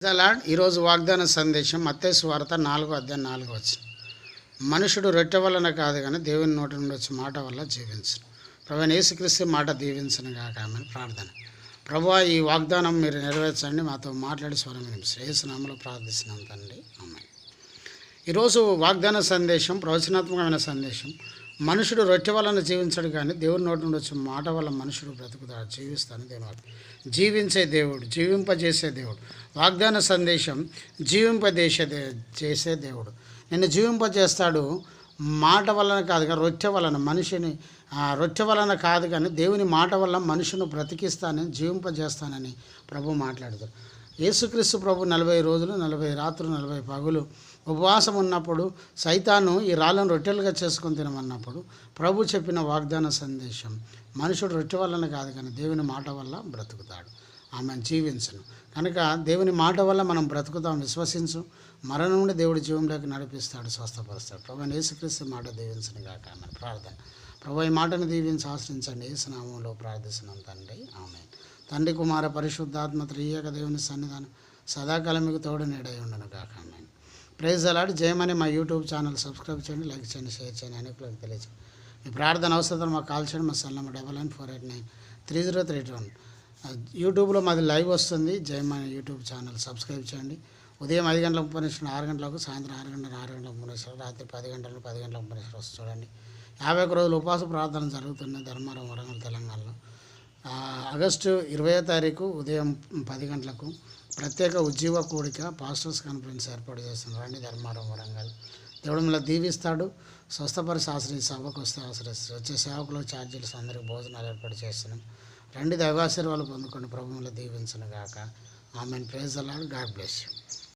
Lord ఈరోజు వాగ్దాన సందేశం మత్తయి సువార్త 4:4 మనుషుడు రొట్టె వలన కాదు కానీ దేవుని నోటి నుండి వచ్చే మాట వల్ల జీవించను. ప్రభువైన యేసుక్రీస్తు మాట దీవించను గాక. ఆమేన్. ప్రార్థన. ప్రభువా, ఈ వాగ్దానం మీరు నెరవేర్చండి, మాతో మాట్లాడి స్వరం వినిపించండి. యేసు నామములో ప్రార్థిస్తున్నాం తండ్రి. ఆమేన్. ఈరోజు వాగ్దాన సందేశం ప్రవచనాత్మకమైన సందేశం. మనుషుడు రొట్టె వలన జీవించడు కానీ దేవుని నోటి నుండి వచ్చే మాట వల్ల మనుషుడు బ్రతుకుతాడు, జీవిస్తాను. దేవుడు జీవించే దేవుడు, జీవింపజేసే దేవుడు. వాగ్దాన సందేశం చేసే దేవుడు. నిన్ను జీవింపజేస్తాడు. మాట వలన కాదు కానీ రొట్టె వలన మనిషిని రొట్టె వలన కాదు కానీ దేవుని మాట వల్ల మనుషును బ్రతికిస్తానని, జీవింపజేస్తానని ప్రభు మాట్లాడతాడు. యేసుక్రీస్తు ప్రభు 40 రోజులు 40 రాత్రులు 40 పగులు ఉపవాసం ఉన్నప్పుడు సైతాను ఈ రాళ్ళను రొట్టెలుగా చేసుకొని తినమన్నప్పుడు ప్రభు చెప్పిన వాగ్దాన సందేశం, మనుషుడు రొట్టె వలన కాదు కానీ దేవుని మాట వల్ల బ్రతుకుతాడు, ఆమె జీవించను. కనుక దేవుని మాట వల్ల మనం బ్రతుకుతాం. విశ్వసించు, మరణం నుండి దేవుడి జీవంలోకి నడిపిస్తాడు, స్వస్థపరుస్తాడు. ప్రభు యేసుక్రీస్తు మాట దీవించను గాక. ఆమె. ప్రార్థన. ప్రభు ఈ మాటను దీవించి ఆశ్రయించండి. యేసు నామములో ప్రార్థిస్తున్నాం తండ్రి. ఆమె. తండ్రి, కుమార, పరిశుద్ధాత్మ త్రియేక దేవుని సన్నిధానం సదాకాలం మీకు తోడు నీడై ఉండను గాక. ఆమె. Praise the lord. జయమని మా యూట్యూబ్ ఛానల్ సబ్స్క్రైబ్ చేయండి, లైక్ చేయండి, షేర్ చేయండి, అనేకులకు తెలియజేయండి. మీ ప్రార్థన అవసరం మాకు కాల్ చేయండి. మా సెల్ నెంబర్ 9948930321. యూట్యూబ్లో మాది లైవ్ వస్తుంది. జయమని యూట్యూబ్ ఛానల్ సబ్స్క్రైబ్ చేయండి. ఉదయం 5 గంటలకు 30 6 గంటలకు, సాయంత్రం 6 గంటలకు 30 రాత్రి 10 గంటలకు 30 వస్తుంది చూడండి. 51 రోజులు ఉపవాస ప్రార్థన జరుగుతున్నాయి ధర్మారం, వరంగల్, తెలంగాణలో. ఆగస్టు 20వ తారీఖు ఉదయం 10 గంటలకు ప్రత్యేక ఉజ్జీవ కూడిక పాస్టర్స్ కాన్ఫరెన్స్ ఏర్పాటు చేస్తున్నారు. రండి, ధర్మారం, వరంగల్. దేవుడు మిమ్మల్ని దీవిస్తాడు. స్వస్థపరిచి సభకు వస్తే ఆశ్రయిస్తారు. వచ్చే సేవకులు ఛార్జీలు అందరికీ భోజనాలు ఏర్పాటు చేస్తున్నాం. రండి, దైవాశీర్వాదాలు పొందుకోండి. ప్రభు మిమ్మల్ని దీవించను గాక. Amen. Praise the Lord. God bless you.